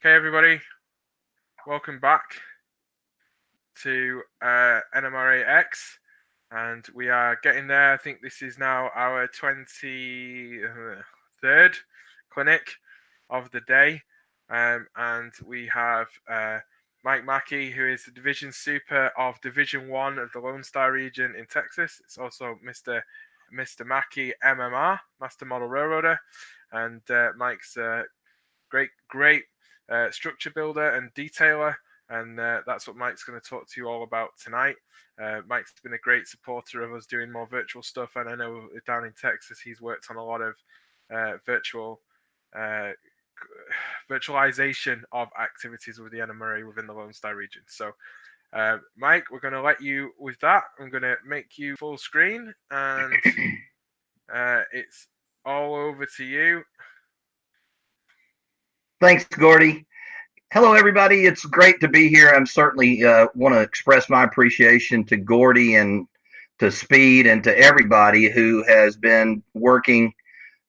Okay, everybody, welcome back to NMRAx, and we are getting there. I think this is now our 23rd clinic of the day, and we have Mike Mackey, who is the Division Super of Division 1 of the Lone Star region in Texas. It's also Mr. Mackey MMR, Master Model Railroader, and Mike's great structure builder and detailer, and that's what Mike's going to talk to you all about tonight. Mike's been a great supporter of us doing more virtual stuff, and I know down in Texas he's worked on a lot of virtualization of activities with the NMRA within the Lone Star region. So Mike, we're going to let you with that. I'm going to make you full screen, and it's all over to you. Thanks, Gordy. Hello, everybody. It's great to be here. I'm certainly want to express my appreciation to Gordy and to Speed and to everybody who has been working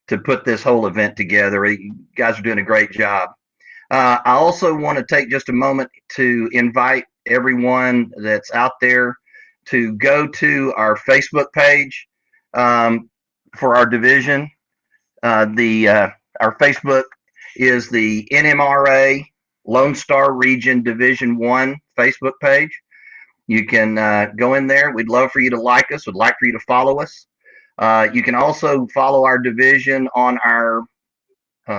to put this whole event together. You guys are doing a great job. I also want to take just a moment to invite everyone that's out there to go to our Facebook page for our division. Our Facebook is the NMRA Lone Star Region Division 1 Facebook page. You can go in there. We'd love for you to like us. We'd like for you to follow us. You can also follow our division on our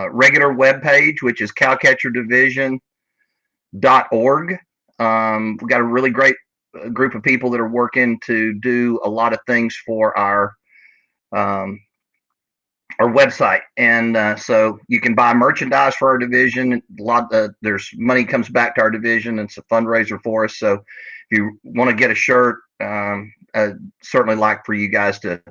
regular web page, which is cowcatcherdivision.org. We've got a really great group of people that are working to do a lot of things for our website, and so you can buy merchandise for our division. There's money comes back to our division, and it's a fundraiser for us. So if you want to get a shirt, I'd certainly like for you guys to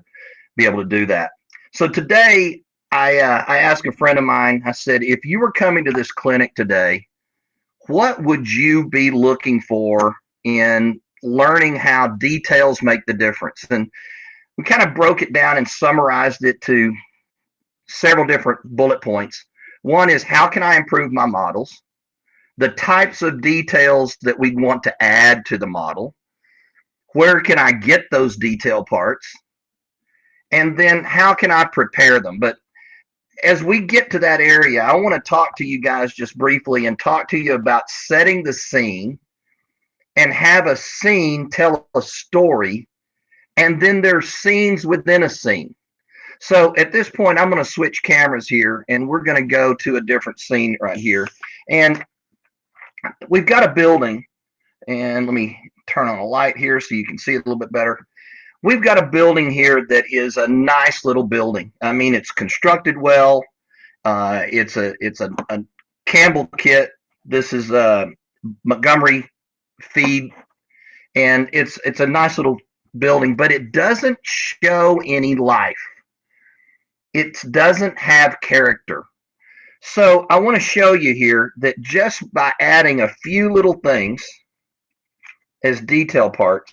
be able to do that. So today, I asked a friend of mine. I said, if you were coming to this clinic today, what would you be looking for in learning how details make the difference? And we kind of broke it down and summarized it to several different bullet points. One is, how can I improve my models? The types of details that we want to add to the model. Where can I get those detail parts? And then how can I prepare them? But as we get to that area, I want to talk to you guys just briefly and talk to you about setting the scene and have a scene tell a story. And then there's scenes within a scene. So at this point, I'm going to switch cameras here, and we're going to go to a different scene right here. And we've got a building, and let me turn on a light here so you can see it a little bit better. We've got a building here that is a nice little building. I mean, it's constructed well. It's a Campbell kit. This is a Montgomery feed, and it's a nice little building, but it doesn't show any life. It doesn't have character. So I want to show you here that just by adding a few little things as detail parts,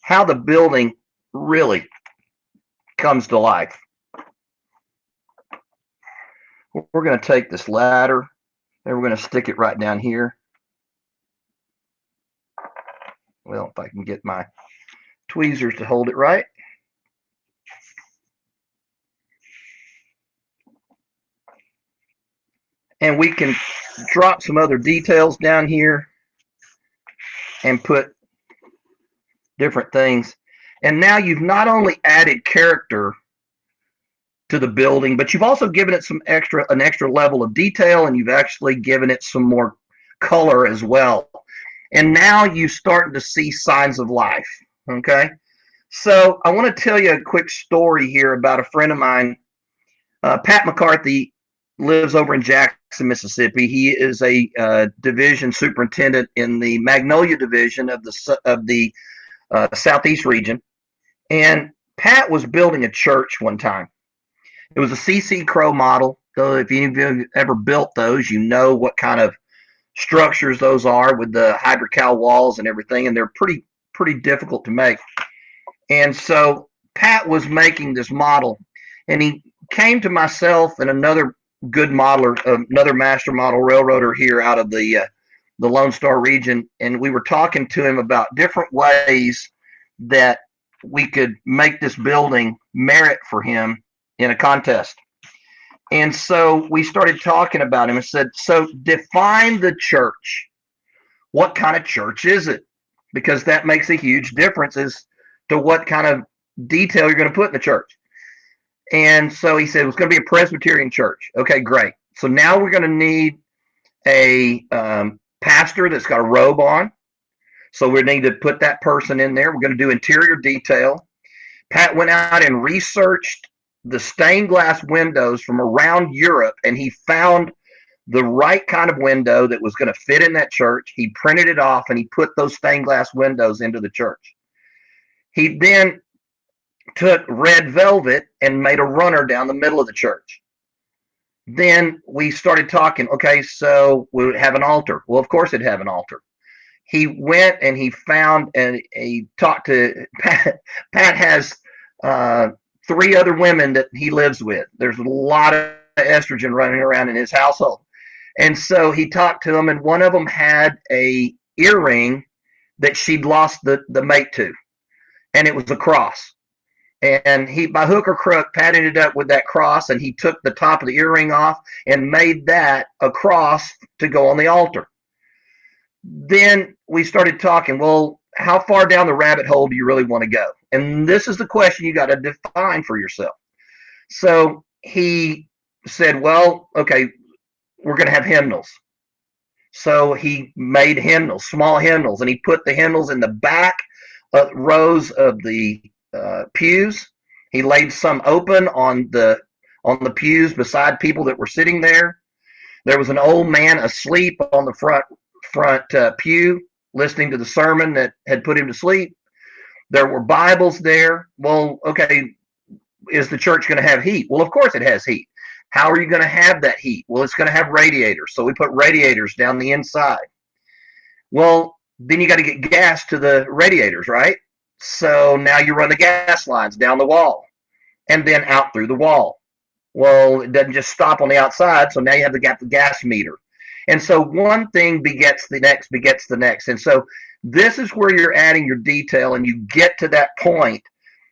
how the building really comes to life. We're going to take this ladder and we're going to stick it right down here. Well, if I can get my tweezers to hold it right. And we can drop some other details down here and put different things. And now you've not only added character to the building, but you've also given it an extra level of detail, and you've actually given it some more color as well. And now you're starting to see signs of life. Okay. So I want to tell you a quick story here about a friend of mine, Pat McCarthy. Lives over in Jackson, Mississippi. He is a division superintendent in the Magnolia division of the Southeast region. And Pat was building a church one time. It was a CC Crow model. So if you've ever built those, you know what kind of structures those are with the hydrocal walls and everything, and they're pretty difficult to make. And so Pat was making this model, and he came to myself and another good modeler, another master model railroader here out of the Lone Star region, and we were talking to him about different ways that we could make this building merit for him in a contest. And so we started talking about him and said, so define the church. What kind of church is it? Because that makes a huge difference as to what kind of detail you're going to put in the church. And so he said it was going to be a Presbyterian church. Okay, great. So now we're going to need a pastor that's got a robe on. So we need to put that person in there. We're going to do interior detail. Pat went out and researched the stained glass windows from around Europe, and he found the right kind of window that was going to fit in that church. He printed it off, and he put those stained glass windows into the church. He then took red velvet and made a runner down the middle of the church. Then we started talking, okay, so we would have an altar. Well, of course it'd have an altar. He went and he found and he talked to Pat. Pat has 3 other women that he lives with. There's a lot of estrogen running around in his household. And so he talked to them, and one of them had a earring that she'd lost the mate to, and it was a cross. And he, by hook or crook, Pat ended up with that cross, and he took the top of the earring off and made that a cross to go on the altar. Then we started talking, well, how far down the rabbit hole do you really want to go? And this is the question you got to define for yourself. So he said, well, okay, we're going to have hymnals. So he made hymnals, small hymnals, and he put the hymnals in the back rows of the pews. He laid some open on the pews beside people that were sitting there. There was an old man asleep on the front pew listening to the sermon that had put him to sleep. There were Bibles there. Well, okay, is the church going to have heat? Well, of course it has heat. How are you going to have that heat? Well, it's going to have radiators. So we put radiators down the inside. Well, then you got to get gas to the radiators, right? So now you run the gas lines down the wall and then out through the wall. Well, it doesn't just stop on the outside. So now you have the gas meter. And so one thing begets the next. And so this is where you're adding your detail, and you get to that point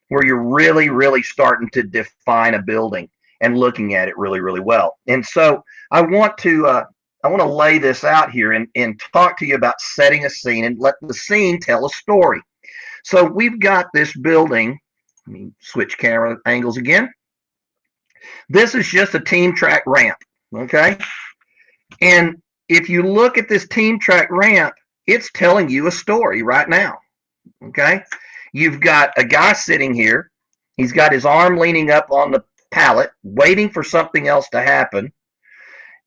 where you're really, really starting to define a building and looking at it really, really well. And so I want to lay this out here and talk to you about setting a scene and let the scene tell a story. So we've got this building. Let me switch camera angles again. This is just a team track ramp, okay? And if you look at this team track ramp, it's telling you a story right now, okay? You've got a guy sitting here. He's got his arm leaning up on the pallet, waiting for something else to happen.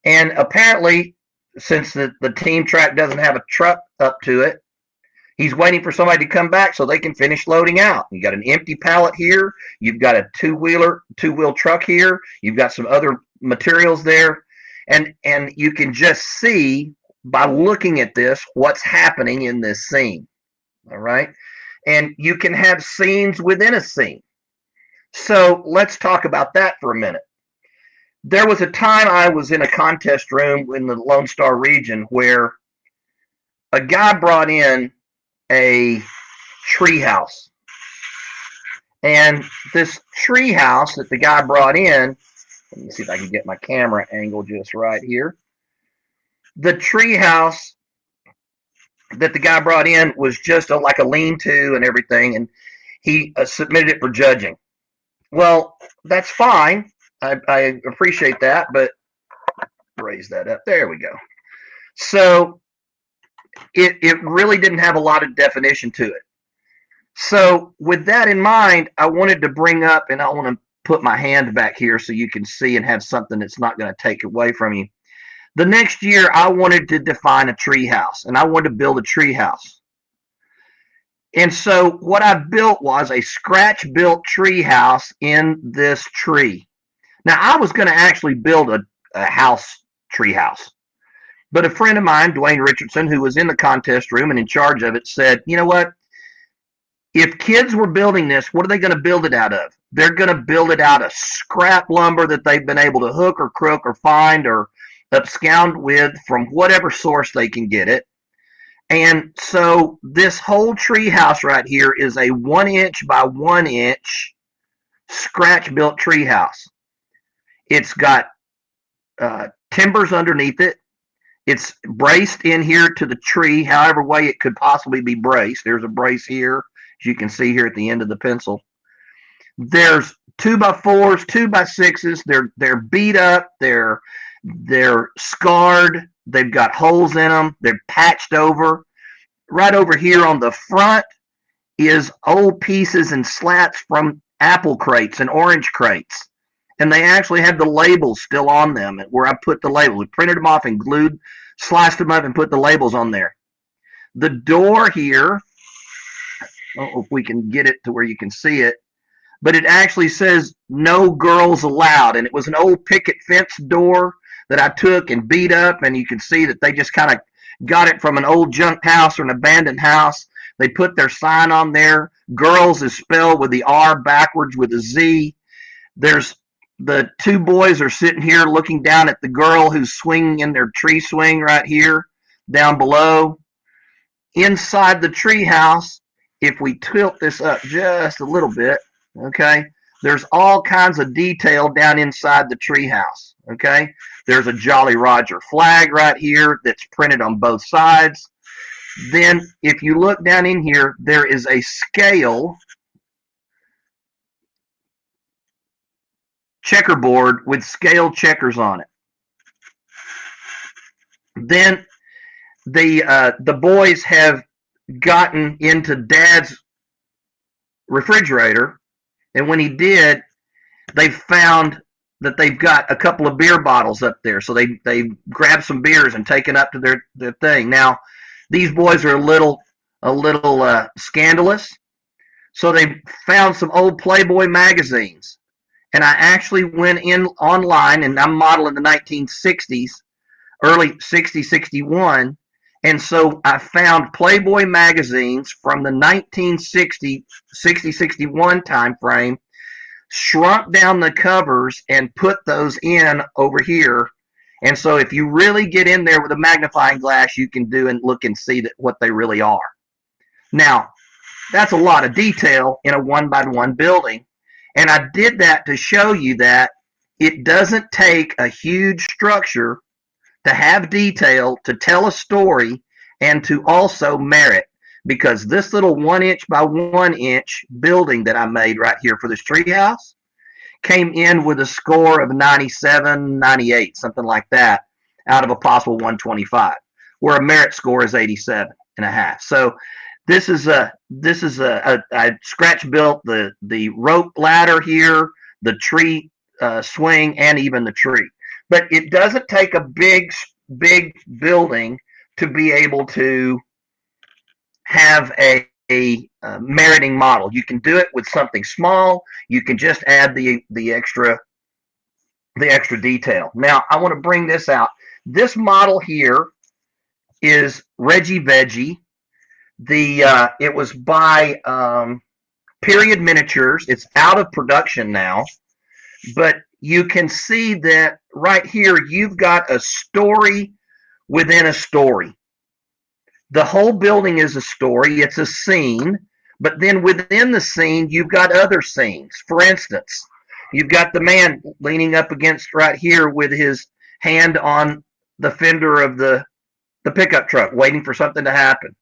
And apparently, since the team track doesn't have a truck up to it, he's waiting for somebody to come back so they can finish loading out. You got an empty pallet here. You've got a two-wheel truck here. You've got some other materials there. And you can just see by looking at this what's happening in this scene. All right. And you can have scenes within a scene. So let's talk about that for a minute. There was a time I was in a contest room in the Lone Star region where a guy brought in a tree house. And this tree house that the guy brought in, let me see if I can get my camera angle just right here. The tree house that the guy brought in was just like a lean-to and everything, and he submitted it for judging. Well, that's fine. I appreciate that, but raise that up. There we go. So it really didn't have a lot of definition to it. So with that in mind, I wanted to bring up, and I want to put my hand back here so you can see and have something that's not going to take away from you. The next year, I wanted to define a tree house, and I wanted to build a tree house. And so what I built was a scratch-built tree house in this tree. Now, I was going to actually build a house tree house. But a friend of mine, Dwayne Richardson, who was in the contest room and in charge of it, said, you know what? If kids were building this, what are they going to build it out of? They're going to build it out of scrap lumber that they've been able to hook or crook or find or abscond with from whatever source they can get it. And so this whole tree house right here is a 1 inch by 1 inch scratch built tree house. It's got timbers underneath it. It's braced in here to the tree, however way it could possibly be braced. There's a brace here, as you can see here at the end of the pencil. There's 2x4s, 2x6s. They're beat up. They're scarred. They've got holes in them. They're patched over. Right over here on the front is old pieces and slats from apple crates and orange crates. And they actually have the labels still on them where I put the labels. We printed them off and glued, sliced them up and put the labels on there. The door here, I don't know if we can get it to where you can see it, but it actually says no girls allowed. And it was an old picket fence door that I took and beat up, and you can see that they just kind of got it from an old junk house or an abandoned house. They put their sign on there. Girls is spelled with the R backwards with a Z. There's the two boys are sitting here looking down at the girl who's swinging in their tree swing right here down below. Inside the tree house, if we tilt this up just a little bit, okay, there's all kinds of detail down inside the tree house, okay? There's a Jolly Roger flag right here that's printed on both sides. Then if you look down in here, there is a scale checkerboard with scale checkers on it. Then the boys have gotten into Dad's refrigerator, and when he did, they found that they've got a couple of beer bottles up there. So they grabbed some beers and taken up to their thing. Now, these boys are a little scandalous, so they found some old Playboy magazines. And I actually went in online, and I'm modeling the 1960s, early 60, 61. And so I found Playboy magazines from the 1960, 60, 61 time frame, shrunk down the covers and put those in over here. And so if you really get in there with a magnifying glass, you can do and look and see what they really are. Now, that's a lot of detail in a 1x1 building. And I did that to show you that it doesn't take a huge structure to have detail, to tell a story, and to also merit. Because this little 1 inch by 1 inch building that I made right here for this treehouse came in with a score of 97, 98, something like that, out of a possible 125, where a merit score is 87.5. So this is I scratch built the rope ladder here, the tree swing, and even the tree. But it doesn't take a big building to be able to have a meriting model. You can do it with something small. You can just add the extra detail. Now I want to bring this out. This model here is Reggie Veggie. It was by Period Miniatures. It's out of production now, but you can see that right here you've got a story within a story. The whole building is a story. It's a scene, but then within the scene, you've got other scenes. For instance, you've got the man leaning up against right here with his hand on the fender of the pickup truck, waiting for something to happen.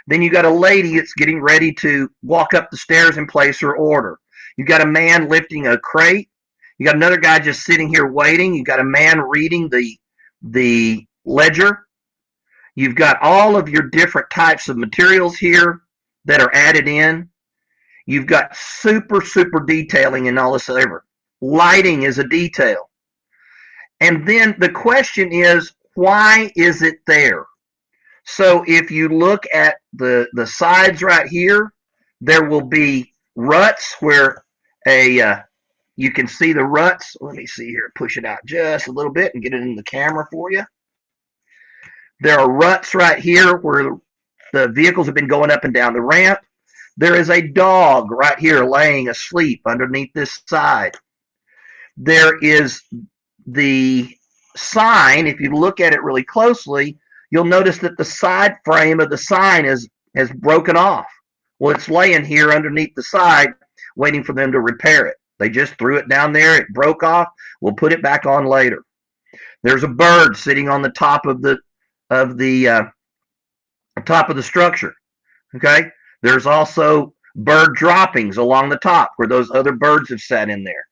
Then you got a lady that's getting ready to walk up the stairs and place her order. You got a man lifting a crate. You got another guy just sitting here waiting. You got a man reading the ledger. You've got all of your different types of materials here that are added in. You've got super detailing and all this other. Lighting is a detail. And then the question is, why is it there? So if you look at the sides right here, there will be ruts where you can see the ruts. Let me see here, push it out just a little bit and get it in the camera for you. There are ruts right here where the vehicles have been going up and down the ramp. There is a dog right here laying asleep underneath this side. There is the sign. If you look at it really closely, you'll notice that the side frame of the sign has broken off. Well, it's laying here underneath the side waiting for them to repair it. They just threw it down there. It broke off. We'll put it back on later. There's a bird sitting on the top of the top of the structure. Okay. There's also bird droppings along the top where those other birds have sat in there.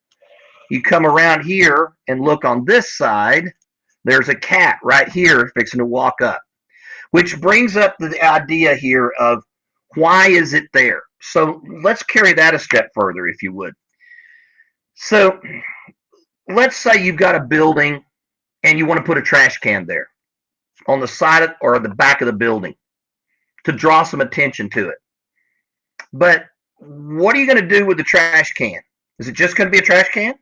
You come around here and look on this side. There's a cat right here fixing to walk up, which brings up the idea here of why is it there? So let's carry that a step further, if you would. So let's say you've got a building and you want to put a trash can there on the side or the back of the building to draw some attention to it. But what are you going to do with the trash can? Is it just going to be a trash can?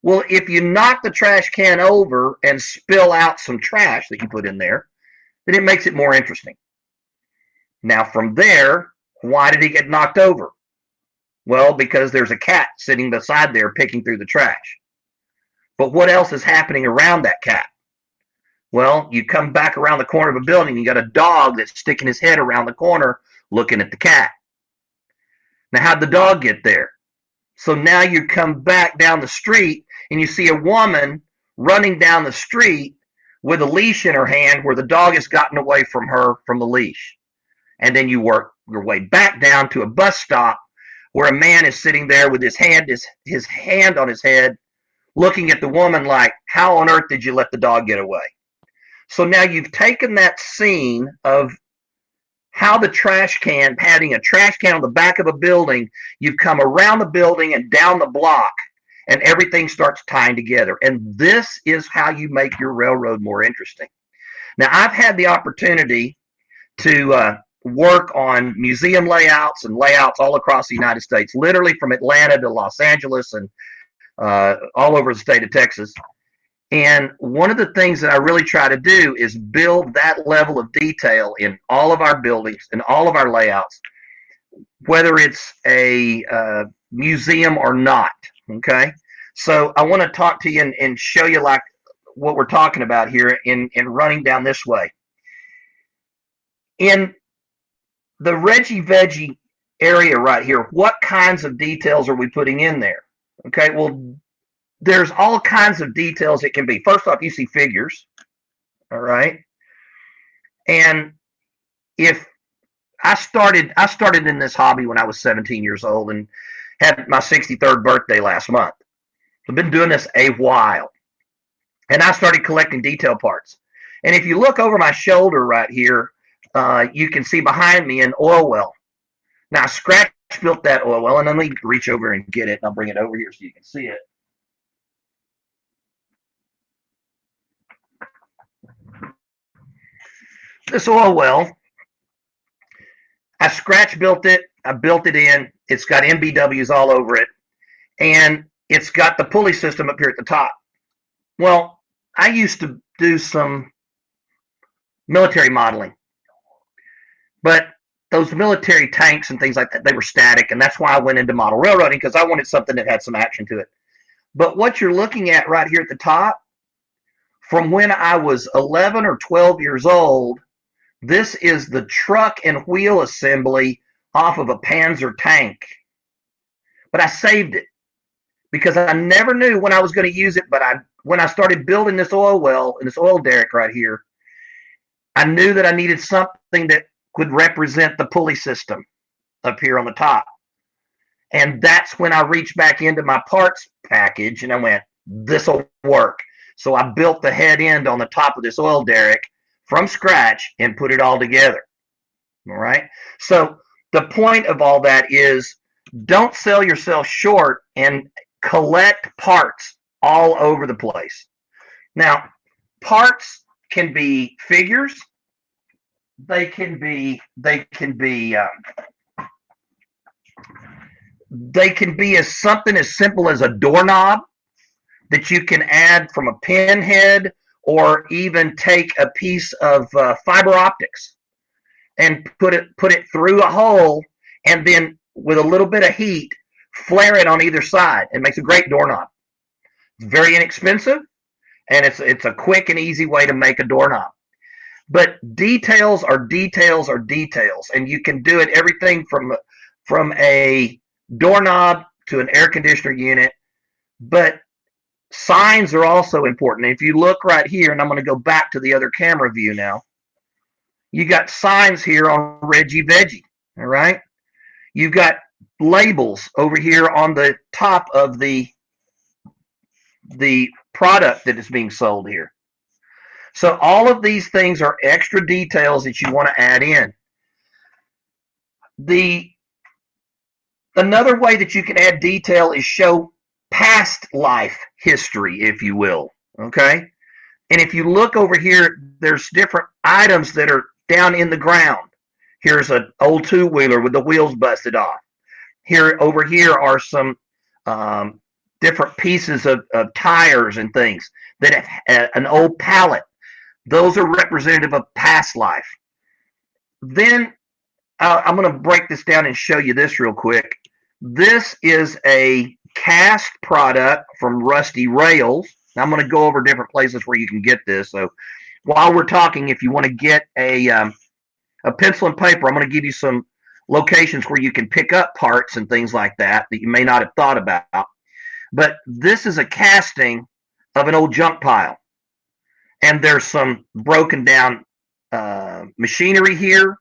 Well, if you knock the trash can over and spill out some trash that you put in there, then it makes it more interesting. Now, from there, why did he get knocked over? Well, because there's a cat sitting beside there picking through the trash. But what else is happening around that cat? Well, you come back around the corner of a building, you got a dog that's sticking his head around the corner looking at the cat. Now, how'd the dog get there? So now you come back down the street and you see a woman running down the street with a leash in her hand where the dog has gotten away from her from the leash. And then you work your way back down to a bus stop where a man is sitting there with his hand on his head, looking at the woman like, how on earth did you let the dog get away? So now you've taken that scene of how the trash can, having a trash can on the back of a building, you've come around the building and down the block, and everything starts tying together. And this is how you make your railroad more interesting. Now, I've had the opportunity to work on museum layouts and layouts all across the United States, literally from Atlanta to Los Angeles and all over the state of Texas. And one of the things that I really try to do is build that level of detail in all of our buildings and all of our layouts, whether it's a museum or not. Okay. So I want to talk to you and show you like what we're talking about here in running down this way. In the Reggie Veggie area right here, what kinds of details are we putting in there? Okay. Well, there's all kinds of details it can be. First off, you see figures, all right? And if I started in this hobby when I was 17 years old and had my 63rd birthday last month. I've been doing this a while. And I started collecting detail parts. And if you look over my shoulder right here, you can see behind me an oil well. Now, Scratch built that oil well, and let me reach over and get it, and I'll bring it over here so you can see it. This oil well, I Scratch built it. I built it in. It's got MBWs all over it. And it's got the pulley system up here at the top. Well, I used to do some military modeling. But those military tanks and things like that, they were static. And that's why I went into model railroading, because I wanted something that had some action to it. But what you're looking at right here at the top, from when I was 11 or 12 years old, this is the truck and wheel assembly off of a Panzer tank. But I saved it because I never knew when I was going to use it. But when I started building this oil well and this oil derrick right here, I knew that I needed something that could represent the pulley system up here on the top. And that's when I reached back into my parts package and I went, this will work. So I built the head end on the top of this oil derrick from scratch and put it all together. All right. So the point of all that is don't sell yourself short and collect parts all over the place. Now, parts can be figures. They can be as something as simple as a doorknob that you can add from a pin head, or even take a piece of fiber optics and put it through a hole and then with a little bit of heat, flare it on either side. It makes a great doorknob. It's very inexpensive, and it's a quick and easy way to make a doorknob. But details are details are details, and you can do it everything from a doorknob to an air conditioner unit. But signs are also important. If you look right here, and I'm going to go back to the other camera view now, you got signs here on Reggie Veggie. All right, you've got labels over here on the top of the product that is being sold here. So all of these things are extra details that you want to add in. Another way that you can add detail is show past life history, if you will. Okay? And if you look over here, there's different items that are down in the ground. Here's an old two-wheeler with the wheels busted off. Over here are some different pieces of tires and things that have an old pallet. Those are representative of past life. Then I'm going to break this down and show you this real quick. This is a cast product from Rusty Rails. Now I'm going to go over different places where you can get this. So while we're talking, if you want to get a pencil and paper, I'm going to give you some locations where you can pick up parts and things like that you may not have thought about. But this is a casting of an old junk pile. And there's some broken down machinery here.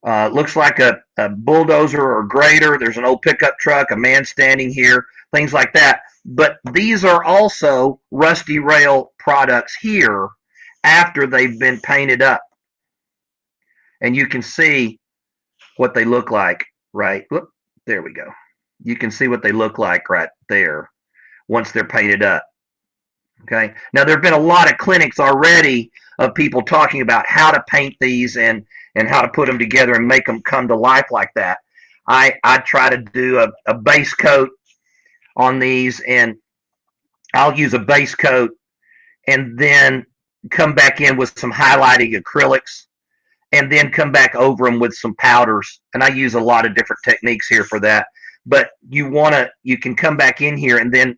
Looks like a bulldozer or grader. There's an old pickup truck, a man standing here, things like that. But these are also Rusty Rail products here after they've been painted up. And you can see what they look like, right? Whoop, there we go. You can see what they look like right there once they're painted up. Okay. Now, there have been a lot of clinics already of people talking about how to paint these and how to put them together and make them come to life like that. I try to do a base coat on these, and I'll use a base coat and then come back in with some highlighting acrylics and then come back over them with some powders. And I use a lot of different techniques here for that. But you can come back in here and then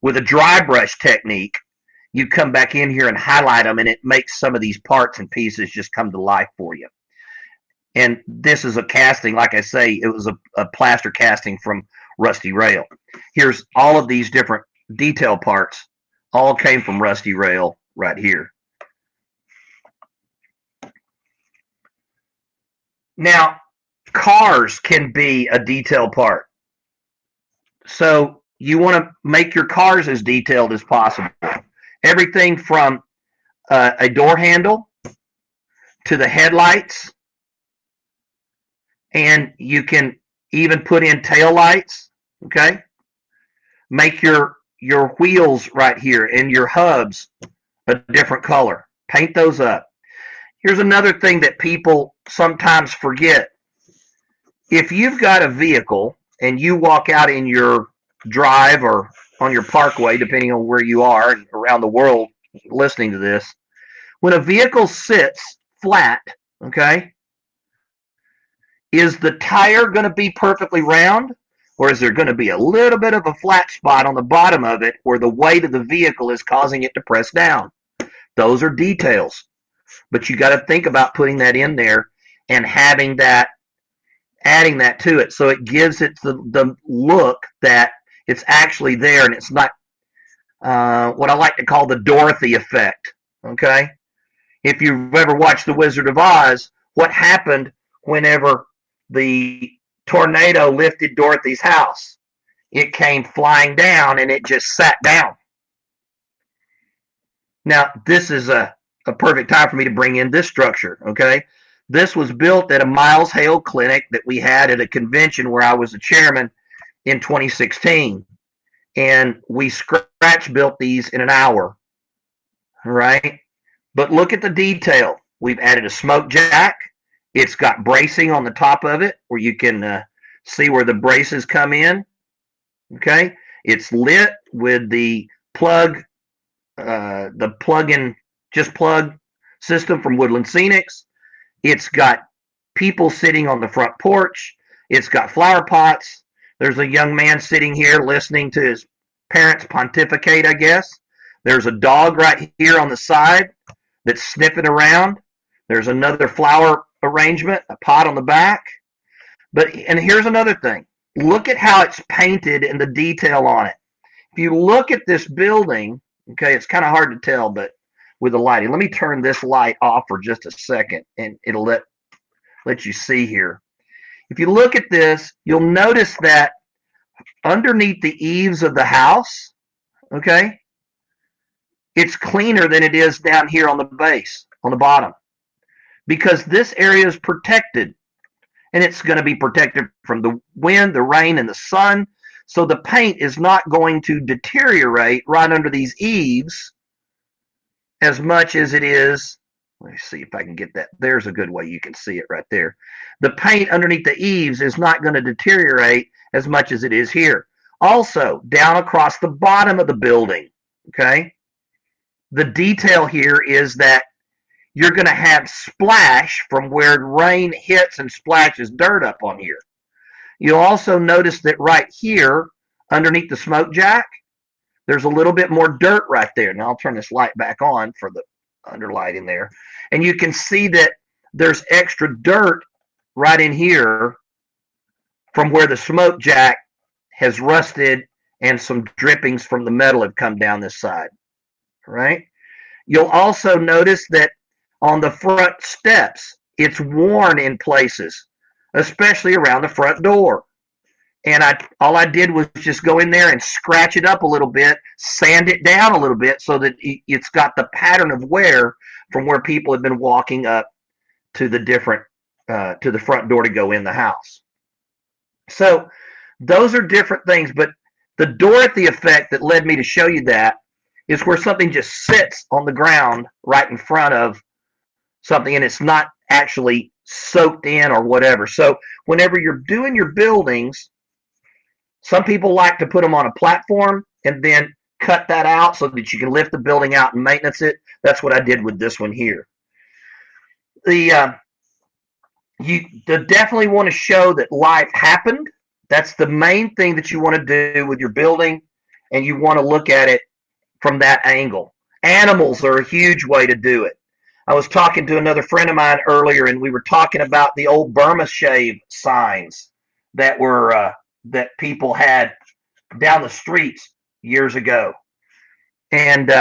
with a dry brush technique, you come back in here and highlight them, and it makes some of these parts and pieces just come to life for you. And this is a casting, like I say, it was a plaster casting from Rusty Rail. Here's all of these different detail parts, all came from Rusty Rail right here. Now, cars can be a detail part. So you want to make your cars as detailed as possible. Everything from a door handle to the headlights, and you can even put in tail lights. Okay, make your wheels right here and your hubs a different color. Paint those up. Here's another thing that people sometimes forget. If you've got a vehicle and you walk out in your drive or on your parkway, depending on where you are around the world listening to this, when a vehicle sits flat, okay, is the tire going to be perfectly round, or is there going to be a little bit of a flat spot on the bottom of it where the weight of the vehicle is causing it to press down? Those are details. But you got to think about putting that in there and having that, adding that to it, so it gives it the look that it's actually there, and it's not what I like to call the Dorothy effect. Okay, if you've ever watched The Wizard of Oz, what happened whenever the tornado lifted Dorothy's house? It came flying down, and it just sat down. Now, this is a perfect time for me to bring in this structure. Okay, this was built at a Miles Hale clinic that we had at a convention where I was the chairman in 2016. And we scratch built these in an hour. All right. But look at the detail. We've added a smoke jack. It's got bracing on the top of it where you can see where the braces come in. Okay. It's lit with the plug system from Woodland Scenics. It's got people sitting on the front porch. It's got flower pots. There's a young man sitting here listening to his parents pontificate, I guess. There's a dog right here on the side that's sniffing around. There's another flower arrangement, a pot on the back. And here's another thing. Look at how it's painted and the detail on it. If you look at this building, okay, it's kind of hard to tell, but with the lighting, let me turn this light off for just a second, and it'll let you see here. If you look at this, you'll notice that underneath the eaves of the house, okay, it's cleaner than it is down here on the base, on the bottom, because this area is protected, and it's going to be protected from the wind, the rain, and the sun. So the paint is not going to deteriorate right under these eaves as much as it is. Let me see if I can get that. There's a good way you can see it right there. The paint underneath the eaves is not going to deteriorate as much as it is here. Also, down across the bottom of the building, okay, the detail here is that you're going to have splash from where rain hits and splashes dirt up on here. You'll also notice that right here, underneath the smoke jack, there's a little bit more dirt right there. Now I'll turn this light back on for the underlighting there. And you can see that there's extra dirt right in here from where the smoke jack has rusted and some drippings from the metal have come down this side. Right? You'll also notice that on the front steps, it's worn in places, especially around the front door. And all I did was just go in there and scratch it up a little bit, sand it down a little bit so that it's got the pattern of wear from where people have been walking up to the to the front door to go in the house. So those are different things, but the door at the effect that led me to show you that is where something just sits on the ground right in front of something, and it's not actually soaked in or whatever. So whenever you're doing your buildings, some people like to put them on a platform and then cut that out so that you can lift the building out and maintenance it. That's what I did with this one here. You definitely want to show that life happened. That's the main thing that you want to do with your building, and you want to look at it from that angle. Animals are a huge way to do it. I was talking to another friend of mine earlier, and we were talking about the old Burma shave signs that were that people had down the streets years ago. And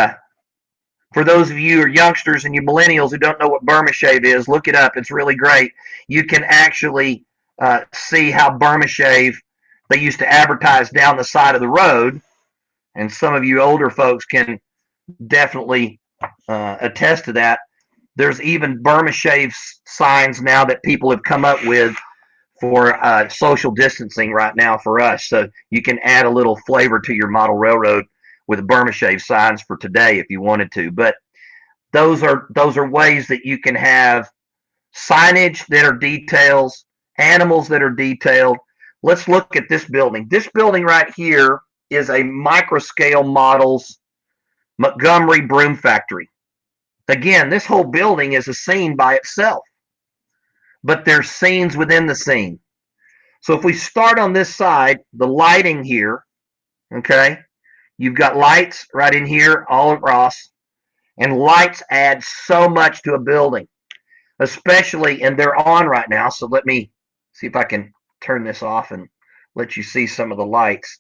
for those of you who are youngsters and you millennials who don't know what Burma shave is, look it up. It's really great. You can actually see how Burma shave, they used to advertise down the side of the road, and some of you older folks can definitely attest to that. There's even Burma shave signs now that people have come up with for social distancing right now for us. So you can add a little flavor to your model railroad with Burma shave signs for today if you wanted to. But those are ways that you can have signage that are details, animals that are detailed. Let's look at this building. This building right here is a microscale models Montgomery broom factory. Again, this whole building is a scene by itself, but there's scenes within the scene. So if we start on this side, the lighting here, okay, you've got lights right in here all across, and lights add so much to a building, especially, and they're on right now, so let me see if I can turn this off and let you see some of the lights.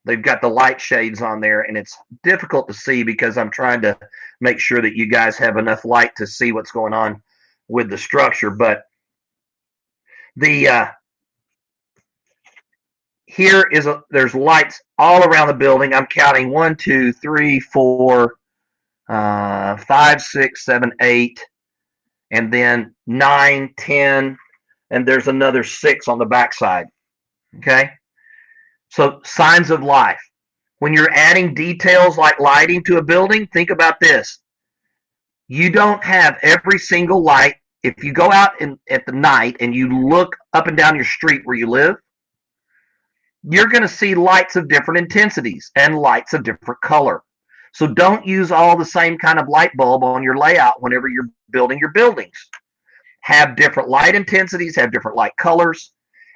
They've got the light shades on there, and it's difficult to see because I'm trying to make sure that you guys have enough light to see what's going on with the structure. But there's lights all around the building. I'm counting 1, 2, 3, 4, 5, 6, 7, 8, and then 9, 10, and there's another 6 on the backside. Okay. So signs of life. When you're adding details like lighting to a building, think about this. You don't have every single light. If you go out at the night and you look up and down your street where you live, you're going to see lights of different intensities and lights of different color. So don't use all the same kind of light bulb on your layout whenever you're building your buildings. have different light intensities, have different light colors,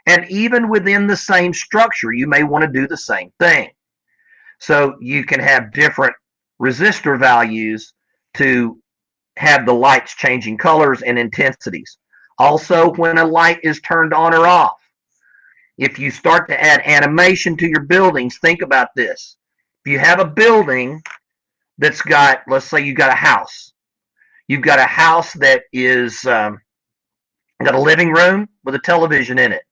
and even within the same structure, you may want to do the same thing. So you can have different resistor values to have the lights changing colors and intensities. Also, when a light is turned on or off, if you start to add animation to your buildings, think about this. If you have a building that's got, let's say you got a house. You've got a house that is got a living room with a television in it.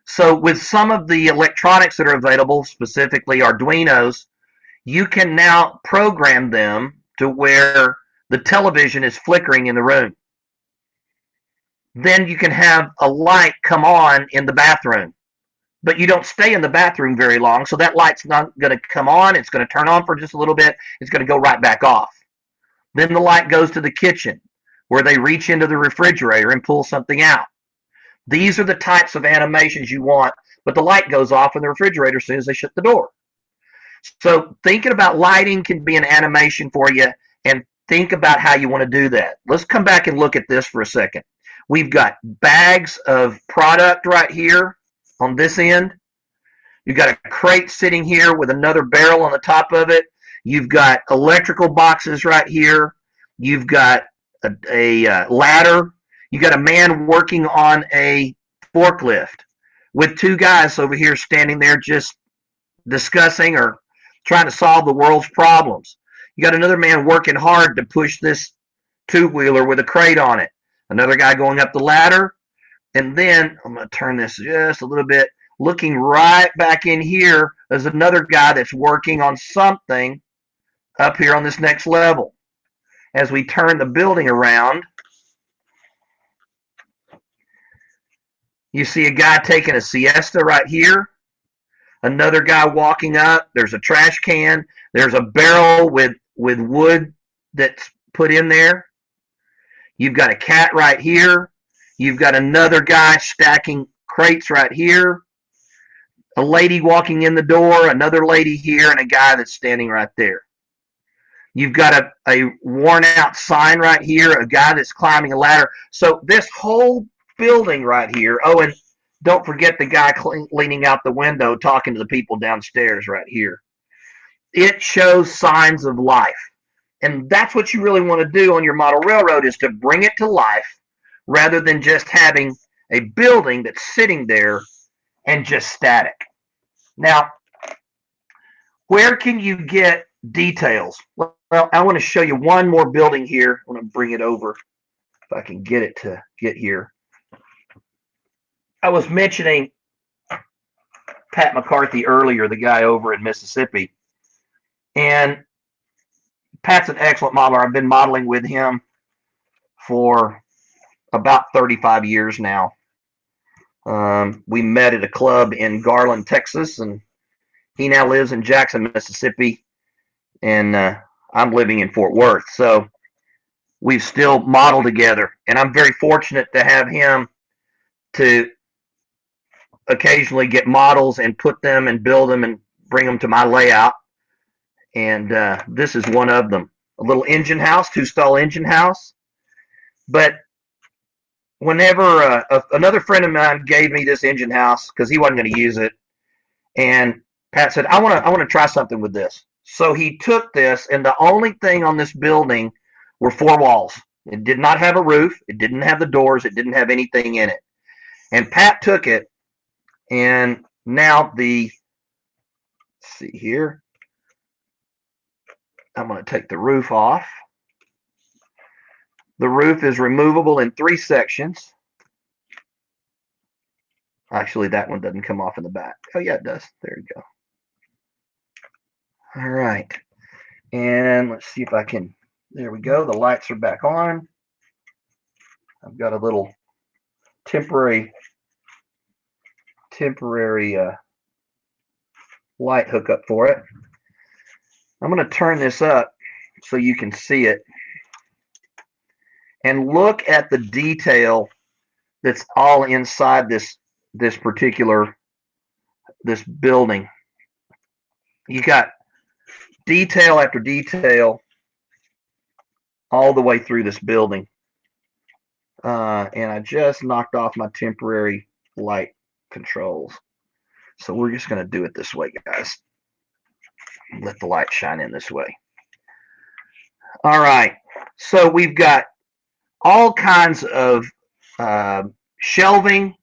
So with some of the electronics that are available, specifically Arduinos, you can now program them to where the television is flickering in the room. Then you can have a light come on in the bathroom, but you don't stay in the bathroom very long, so that light's not going to come on. It's going to turn on for just a little bit. It's going to go right back off. Then the light goes to the kitchen, where they reach into the refrigerator and pull something out. These are the types of animations you want, but the light goes off in the refrigerator as soon as they shut the door. So thinking about lighting can be an animation for you, and think about how you want to do that. Let's come back and look at this for a second. We've got bags of product right here on this end. You've got a crate sitting here with another barrel on the top of it. You've got electrical boxes right here. You've got a ladder. You got a man working on a forklift with two guys over here standing there just discussing or trying to solve the world's problems. You got another man working hard to push this two-wheeler with a crate on it. Another guy going up the ladder. And then, I'm going to turn this just a little bit. Looking right back in here, there's another guy that's working on something up here on this next level. As we turn the building around, you see a guy taking a siesta right here. Another guy walking up. There's a trash can. There's a barrel with wood that's put in there. You've got a cat right here. You've got another guy stacking crates right here. A lady walking in the door, another lady here, and a guy that's standing right there. You've got a worn out sign right here, a guy that's climbing a ladder. So this whole building right here. Oh, and don't forget the guy leaning out the window talking to the people downstairs right here. It shows signs of life. And that's what you really want to do on your model railroad, is to bring it to life rather than just having a building that's sitting there and just static. Now, where can you get details? Well, I want to show you one more building here. I want to bring it over if I can get it to get here. I was mentioning Pat McCarthy earlier, the guy over in Mississippi. And Pat's an excellent modeler. I've been modeling with him for about 35 years now. We met at a club in Garland, Texas, and he now lives in Jackson, Mississippi, and I'm living in Fort Worth. So we've still modeled together, and I'm very fortunate to have him to occasionally get models and put them and build them and bring them to my layout. And this is one of them, a little engine house, 2-stall engine house. But whenever another friend of mine gave me this engine house because he wasn't going to use it, and Pat said, I want to try something with this. So he took this, and the only thing on this building were 4 walls. It did not have a roof. It didn't have the doors. It didn't have anything in it. And Pat took it, and now let's see here. I'm going to take the roof off. The roof is removable in 3 sections. Actually, that one doesn't come off in the back. Oh, yeah, it does. There you go. All right. And let's see if I can. There we go. The lights are back on. I've got a little temporary light hookup for it. I'm going to turn this up so you can see it. And look at the detail that's all inside this building. You got detail after detail all the way through this building. And I just knocked off my temporary light controls. So we're just going to do it this way, guys. Let the light shine in this way. All right. So we've got all kinds of shelving,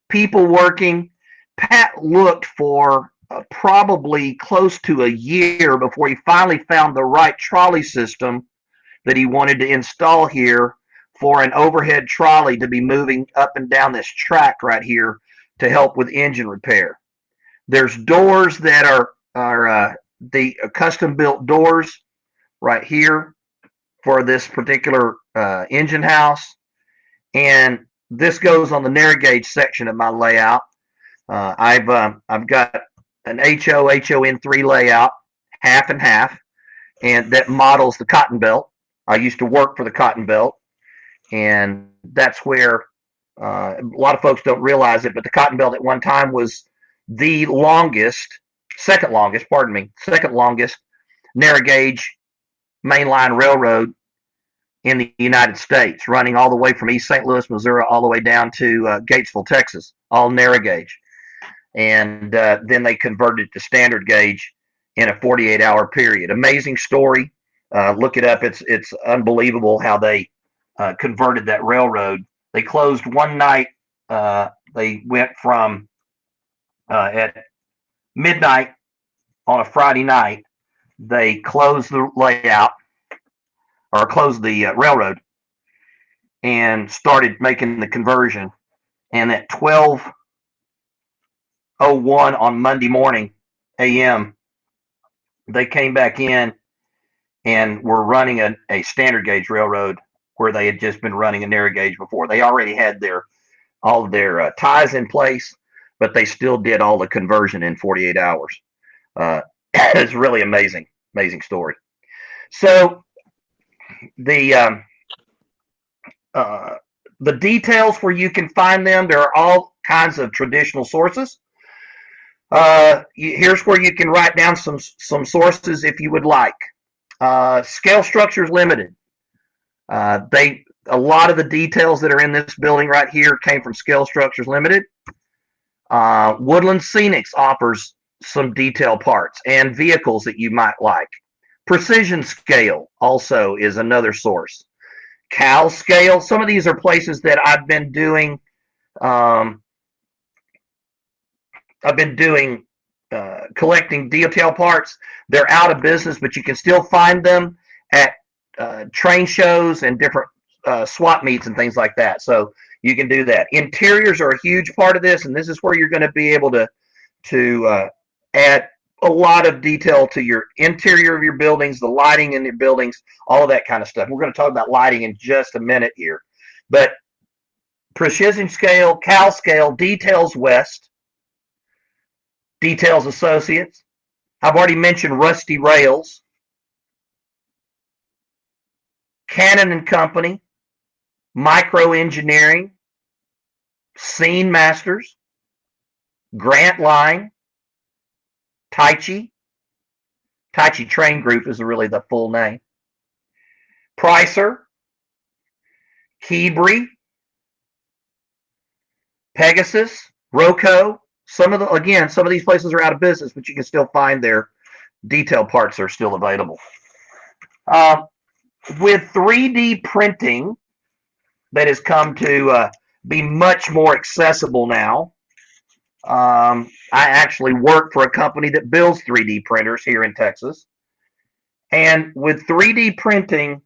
people working. Pat looked for probably close to a year before he finally found the right trolley system that he wanted to install here for an overhead trolley to be moving up and down this track right here to help with engine repair. There's doors that are the custom built doors right here for this particular engine house, and this goes on the narrow gauge section of my layout. I've got an HON3 layout, half and half, and that models the cotton belt. I used to work for the cotton belt, and that's where a lot of folks don't realize it, but the cotton belt at one time was the second longest narrow gauge mainline railroad in the United States, running all the way from East St. Louis, Missouri, all the way down to Gatesville, Texas, all narrow gauge. And then they converted to standard gauge in a 48-hour period. Amazing story. Look it up. It's unbelievable how they converted that railroad. They closed one night. They went from at midnight on a Friday night. They closed the layout or closed the railroad and started making the conversion. And at 12:01 on Monday morning a.m., they came back in and were running a standard gauge railroad where they had just been running a narrow gauge before. They already had all of their ties in place, but they still did all the conversion in 48 hours. It's really amazing story. So the details where you can find them, there are all kinds of traditional sources. Here's where you can write down some sources if you would like. Scale Structures Limited. A lot of the details that are in this building right here came from Scale Structures Limited. Woodland Scenics offers some detail parts and vehicles that you might like. Precision Scale also is another source. Cal Scale. Some of these are places that I've been doing. Collecting detail parts. They're out of business, but you can still find them at train shows and different swap meets and things like that. So you can do that. Interiors are a huge part of this, and this is where you're going to be able to add a lot of detail to your interior of your buildings, the lighting in your buildings, all of that kind of stuff. We're going to talk about lighting in just a minute here. But Precision Scale, Cal Scale, Details West, Details Associates. I've already mentioned Rusty Rails, Cannon and Company, Micro Engineering, Scene Masters, Grant Line, Taichi Train Group is really the full name. Pricer, Hebrew, Pegasus, Roco. Some of these places are out of business, but you can still find their detail parts are still available. With 3D printing that has come to be much more accessible now. I actually work for a company that builds 3D printers here in Texas. And with 3D printing,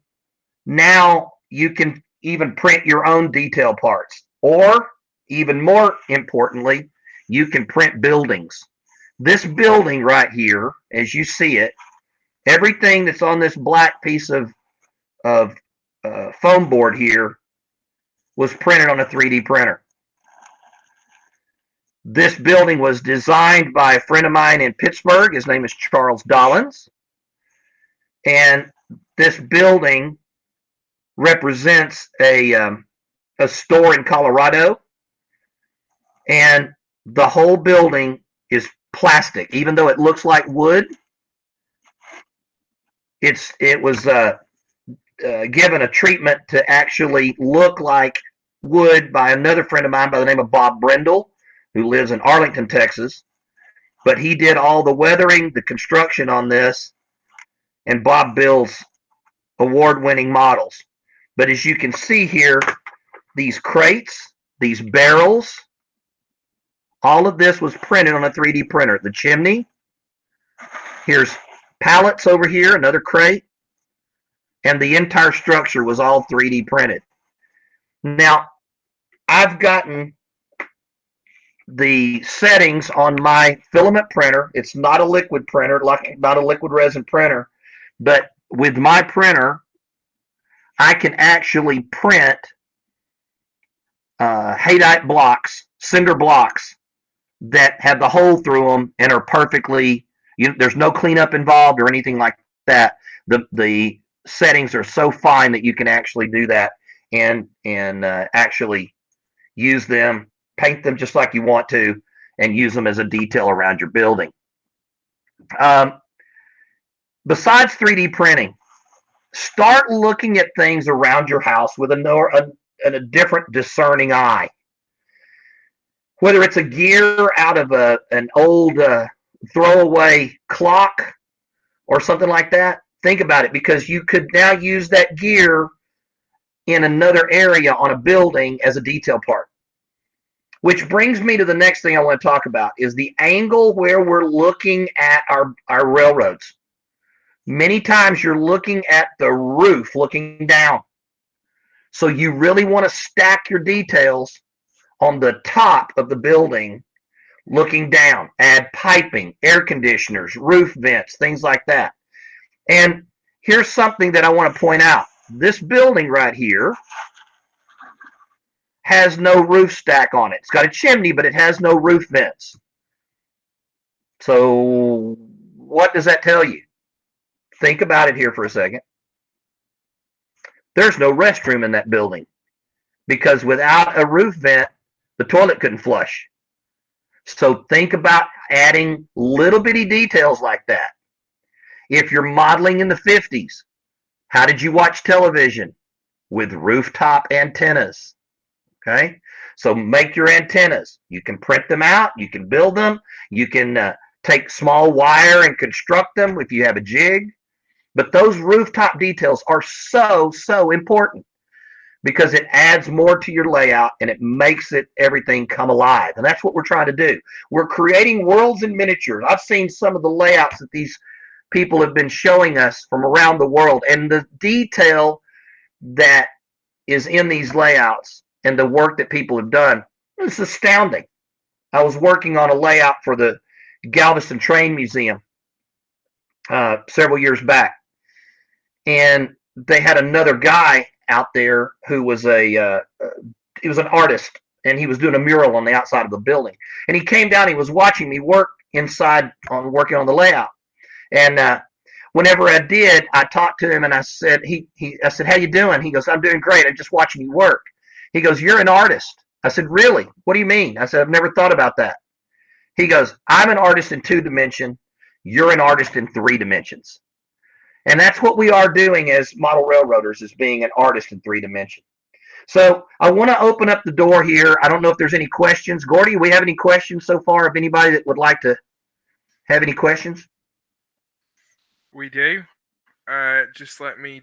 now you can even print your own detail parts. Or, even more importantly, you can print buildings. This building right here, as you see it, everything that's on this black piece of foam board here was printed on a 3D printer. This building was designed by a friend of mine in Pittsburgh. His name is Charles Dollins. And this building represents a store in Colorado. And the whole building is plastic. Even though it looks like wood, it was given a treatment to actually look like wood by another friend of mine by the name of Bob Brindle, who lives in Arlington, Texas. But he did all the weathering, the construction on this, and Bob builds award-winning models. But as you can see here, these crates, these barrels, all of this was printed on a 3D printer. The chimney, here's pallets over here, another crate, and the entire structure was all 3D printed. Now, I've gotten the settings on my filament printer. It's not a liquid printer, like not a liquid resin printer, but with my printer, I can actually print Haydite blocks, cinder blocks that have the hole through them and are perfectly. There's no cleanup involved or anything like that. The settings are so fine that you can actually do that and actually use them, paint them just like you want to, and use them as a detail around your building. Besides 3D printing, start looking at things around your house with a different discerning eye. Whether it's a gear out of an old throwaway clock or something like that, think about it, because you could now use that gear in another area on a building as a detail part. Which brings me to the next thing I want to talk about is the angle where we're looking at our railroads. Many times you're looking at the roof, looking down. So you really want to stack your details on the top of the building, looking down. Add piping, air conditioners, roof vents, things like that. And here's something that I want to point out. This building right here has no roof stack on it. It's got a chimney, but it has no roof vents. So what does that tell you? Think about it here for a second. There's no restroom in that building because without a roof vent, the toilet couldn't flush. So think about adding little bitty details like that. If you're modeling in the 50s, how did you watch television? With rooftop antennas. Okay, so make your antennas. You can print them out. You can build them. You can take small wire and construct them if you have a jig. But those rooftop details are so important because it adds more to your layout and it makes everything come alive. And that's what we're trying to do. We're creating worlds in miniatures. I've seen some of the layouts that these people have been showing us from around the world, and the detail that is in these layouts and the work that people have done is astounding. I was working on a layout for the Galveston Train Museum several years back, and they had another guy out there who was he was an artist, and he was doing a mural on the outside of the building. And he came down, he was watching me work inside on working on the layout. And whenever I did, I talked to him and I said, I said, "How you doing?" He goes, "I'm doing great. I'm just watching you work." He goes, "You're an artist." I said, "Really? What do you mean?" I said, "I've never thought about that." He goes, "I'm an artist in 2 dimensions. You're an artist in 3 dimensions." And that's what we are doing as model railroaders, is being an artist in 3 dimensions. So I want to open up the door here. I don't know if there's any questions. Gordy, do we have any questions so far of anybody that would like to have any questions? We do. Just let me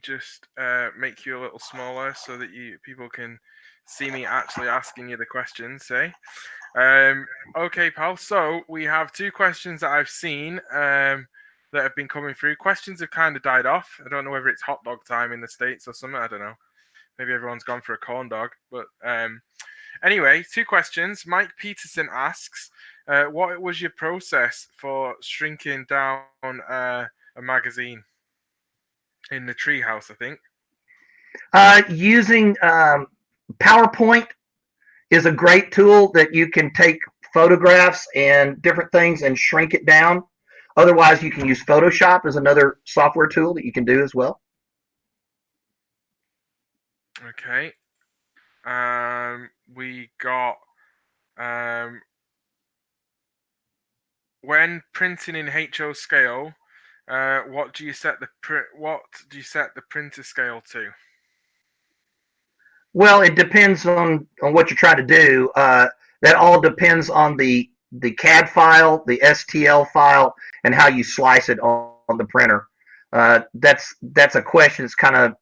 make you a little smaller so that people can see me actually asking you the questions. Okay, pal. So we have 2 questions that I've seen that have been coming through. Questions have kind of died off. I don't know whether it's hot dog time in the States or something. I don't know. Maybe everyone's gone for a corn dog. But anyway, 2 questions. Mike Peterson asks, what was your process for shrinking down a magazine in the treehouse, I think? Using PowerPoint is a great tool that you can take photographs and different things and shrink it down. Otherwise, you can use Photoshop as another software tool that you can do as well. Okay. We got when printing in HO scale, what do you set the printer scale to? Well, it depends on what you're trying to do. That all depends on the CAD file, the STL file, and how you slice it on the printer. That's a question that's kind of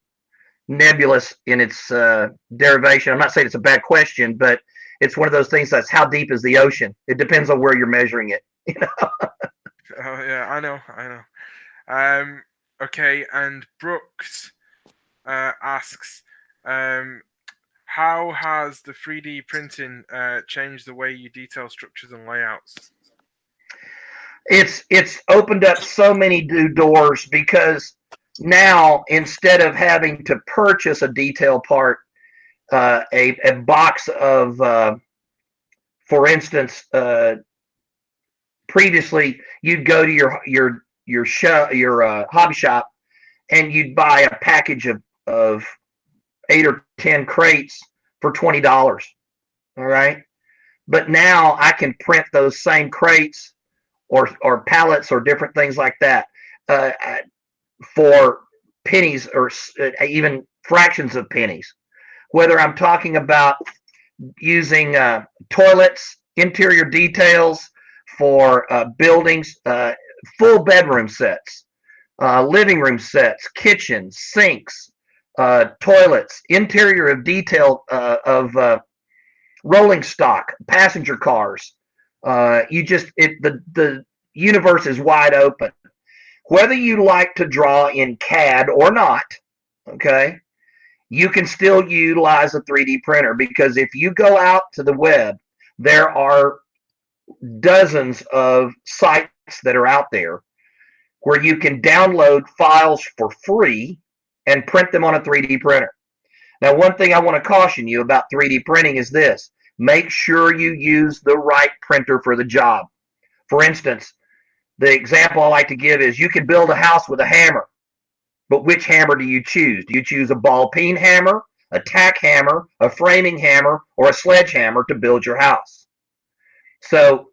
nebulous in its derivation. I'm not saying it's a bad question, but it's one of those things that's how deep is the ocean. It depends on where you're measuring it. You know? Oh yeah, I know. Okay, and Brooks asks, um, how has the 3D printing changed the way you detail structures and layouts? It's opened up so many new doors because now instead of having to purchase a detail part, a box of, for instance, previously you'd go to your hobby shop and you'd buy a package of 8 or 10 crates for $20. All right, but now I can print those same crates or pallets or different things like that uh, for pennies or even fractions of pennies. Whether I'm talking about using toilets, interior details for buildings, full bedroom sets, living room sets, kitchens, sinks, toilets, interior of detail of rolling stock, passenger cars. The universe is wide open. Whether you like to draw in CAD or not, okay, you can still utilize a 3D printer because if you go out to the web, there are dozens of sites that are out there where you can download files for free and print them on a 3D printer. Now, one thing I want to caution you about 3D printing is this: make sure you use the right printer for the job. For instance, the example I like to give is you can build a house with a hammer, but which hammer do you choose? Do you choose a ball peen hammer, a tack hammer, a framing hammer, or a sledgehammer to build your house? So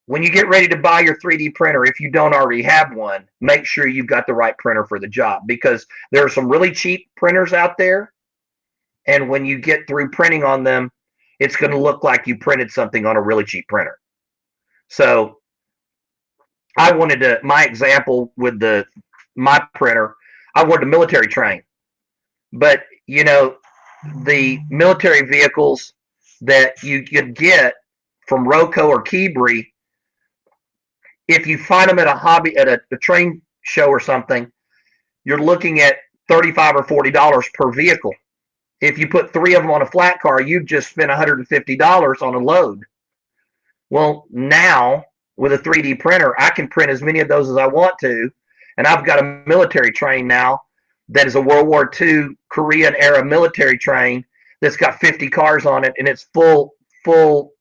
when you get ready to buy your 3D printer, if you don't already have one, make sure you've got the right printer for the job because there are some really cheap printers out there. And when you get through printing on them, it's going to look like you printed something on a really cheap printer. So my example with my printer, I wanted a military train. But, the military vehicles that you could get from Roco or Keebri, if you find them at a train show or something, you're looking at $35 or $40 per vehicle. If you put 3 of them on a flat car, you've just spent $150 on a load. Well, now with a 3D printer, I can print as many of those as I want to, and I've got a military train now that is a World War II Korean era military train that's got 50 cars on it, and it's a full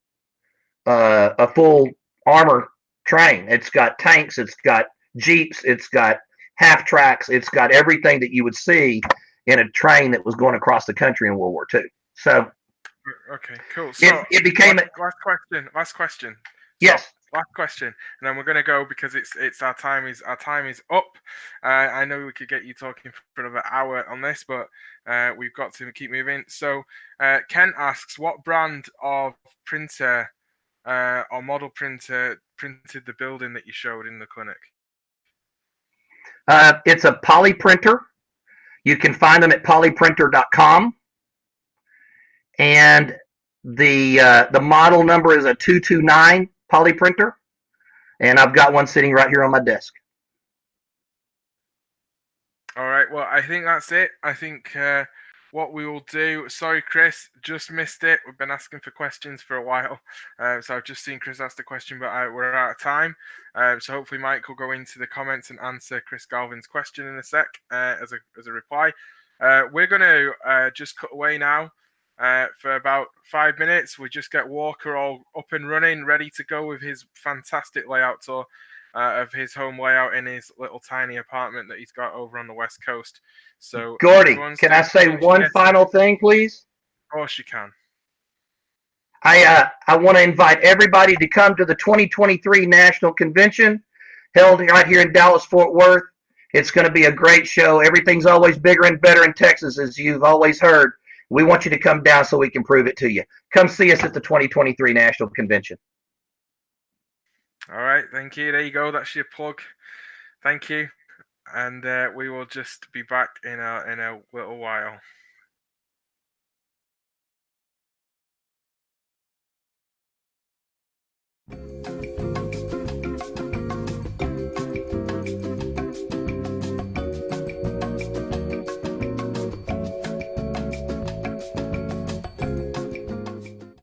armor train. It's got tanks, it's got jeeps, it's got half tracks, it's got everything that you would see in a train that was going across the country in World War II. So, okay, cool. So it became last question. Yes. Last question, and then we're gonna go because it's our time is up. I know we could get you talking for another hour on this, but we've got to keep moving. So Ken asks, what brand of printer or model printer printed the building that you showed in the clinic? It's a poly printer. You can find them at polyprinter.com, and the model number is a 229 poly printer, and I've got one sitting right here on my desk. All right, well, I think that's it. I think what we will do, sorry Chris, just missed it. We've been asking for questions for a while, so I've just seen Chris ask the question, but we're out of time. So hopefully Mike will go into the comments and answer Chris Galvin's question in a sec as a reply. We're going to just cut away now. For about 5 minutes, we just get Walker all up and running, ready to go with his fantastic layout tour of his home layout in his little tiny apartment that he's got over on the West Coast. So, Gordy, can I say one final thing, please? Of course you can. I want to invite everybody to come to the 2023 National Convention held right here in Dallas-Fort Worth. It's going to be a great show. Everything's always bigger and better in Texas, as you've always heard. We want you to come down so we can prove it to you. Come see us at the 2023 National Convention. All right, thank you. There you go. That's your plug. Thank you, and we will just be back in a little while.